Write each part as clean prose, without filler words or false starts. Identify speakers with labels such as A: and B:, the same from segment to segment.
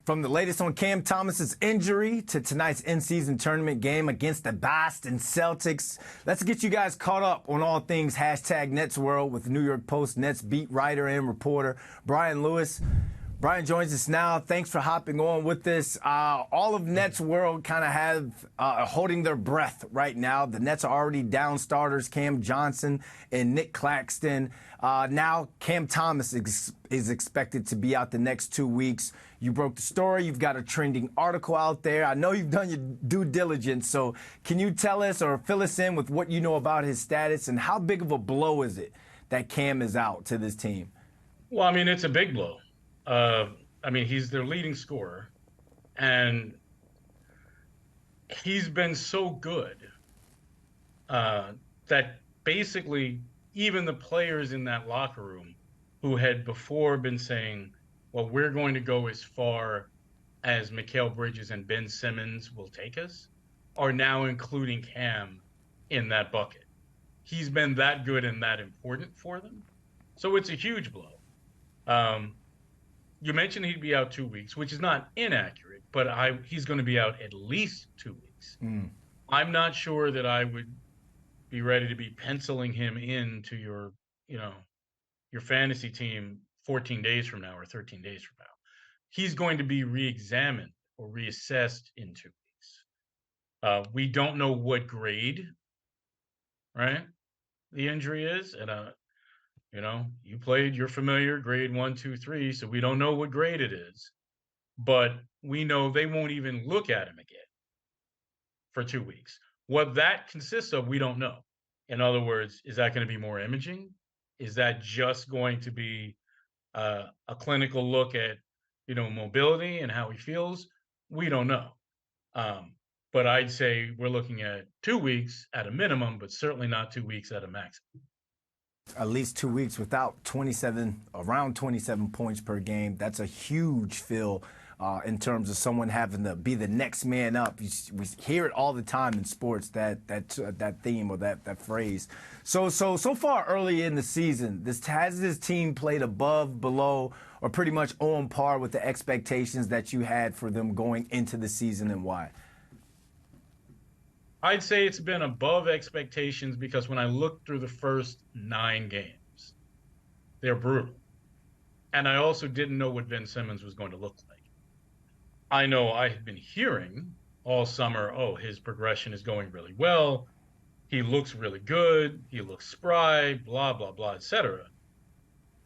A: From the latest on Cam Thomas's injury to tonight's in-season tournament game against the Boston Celtics, let's get you guys caught up on all things hashtag Nets World with New York Post Nets beat writer and reporter Brian Lewis. Brian joins us now. Thanks for hopping on with us. All of Nets World kind of have holding their breath right now. The Nets are already down starters, Cam Johnson and Nick Claxton. Now Cam Thomas is expected to be out the next 2 weeks. You broke the story. You've got a trending article out there. I know you've done your due diligence. So can you tell us or fill us in with what you know about his status and how big of a blow is it that Cam is out to this team?
B: Well, I mean, it's a big blow. He's their leading scorer, and he's been so good that basically even the players in that locker room who had before been saying, well, we're going to go as far as Mikal Bridges and Ben Simmons will take us, are now including Cam in that bucket. He's been that good and that important for them. So it's a huge blow. You mentioned he'd be out 2 weeks, which is not inaccurate, but he's going to be out at least 2 weeks. I'm not sure that I would be ready to be penciling him into your fantasy team 14 days from now or 13 days from now. He's going to be re-examined or reassessed in 2 weeks. We don't know what grade, right, the injury is, and you played, you're familiar, grade 1, 2, 3, so we don't know what grade it is. But we know they won't even look at him again for 2 weeks. What that consists of, we don't know. In other words, is that going to be more imaging? Is that just going to be a clinical look at, mobility and how he feels? We don't know. But I'd say we're looking at 2 weeks at a minimum, but certainly not 2 weeks at a maximum.
A: At least 2 weeks without around 27 points per game. That's a huge fill in terms of someone having to be the next man up. We hear it all the time in sports, that theme or that phrase. So far early in the season, has this team played above, below, or pretty much on par with the expectations that you had for them going into the season, and why?
B: I'd say it's been above expectations because when I looked through the first 9 games, they're brutal. And I also didn't know what Ben Simmons was going to look like. I know I had been hearing all summer, his progression is going really well. He looks really good. He looks spry, blah, blah, blah, etc.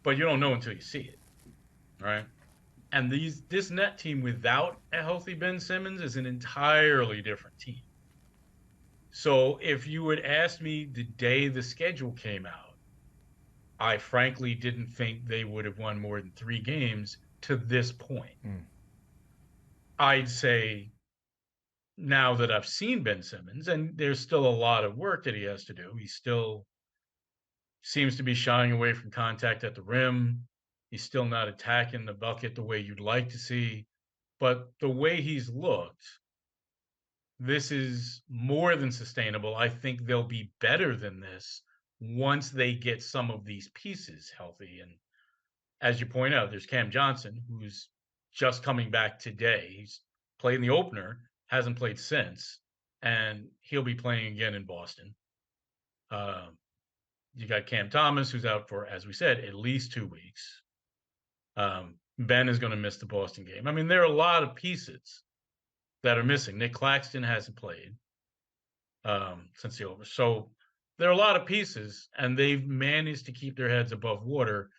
B: But you don't know until you see it, right? And this net team without a healthy Ben Simmons is an entirely different team. So if you had asked me the day the schedule came out, I frankly didn't think they would have won more than 3 games to this point. I'd say now that I've seen Ben Simmons, and there's still a lot of work that he has to do. He still seems to be shying away from contact at the rim. He's still not attacking the bucket the way you'd like to see. But the way he's looked, this is more than sustainable. I think they'll be better than this once they get some of these pieces healthy. And as you point out, there's Cam Johnson, who's just coming back today. He's played in the opener, hasn't played since, and he'll be playing again in Boston. You got Cam Thomas, who's out for, as we said, at least 2 weeks. Ben is going to miss the Boston game. I mean, there are a lot of pieces that are missing. Nick Claxton hasn't played since the over. So there are a lot of pieces, and they've managed to keep their heads above water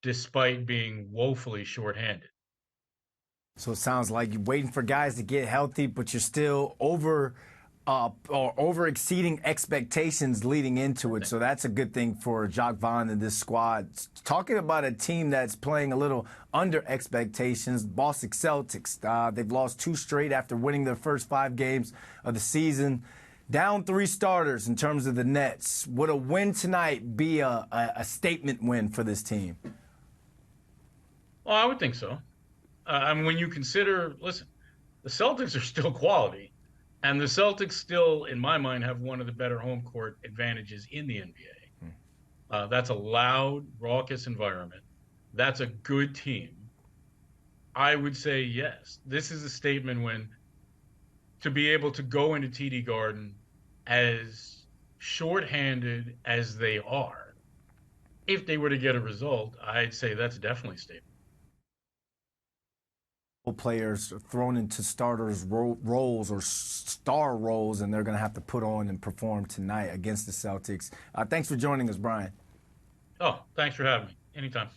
B: despite being woefully shorthanded.
A: So it sounds like you're waiting for guys to get healthy, but you're still over exceeding expectations leading into it. So that's a good thing for Jacques Vaughn and this squad. Talking about a team that's playing a little under expectations, Boston Celtics. They've lost 2 straight after winning their first 5 games of the season. Down 3 starters in terms of the Nets. Would a win tonight be a statement win for this team?
B: Well, I would think so. When you consider, listen, the Celtics are still quality. And the Celtics still, in my mind, have one of the better home court advantages in the NBA. That's a loud, raucous environment. That's a good team. I would say yes. This is a statement when to be able to go into TD Garden as shorthanded as they are, if they were to get a result, I'd say that's definitely a statement.
A: Players thrown into starters roles or star roles, and they're going to have to put on and perform tonight against the Celtics. Thanks for joining us, Brian.
B: Oh, thanks for having me. Anytime.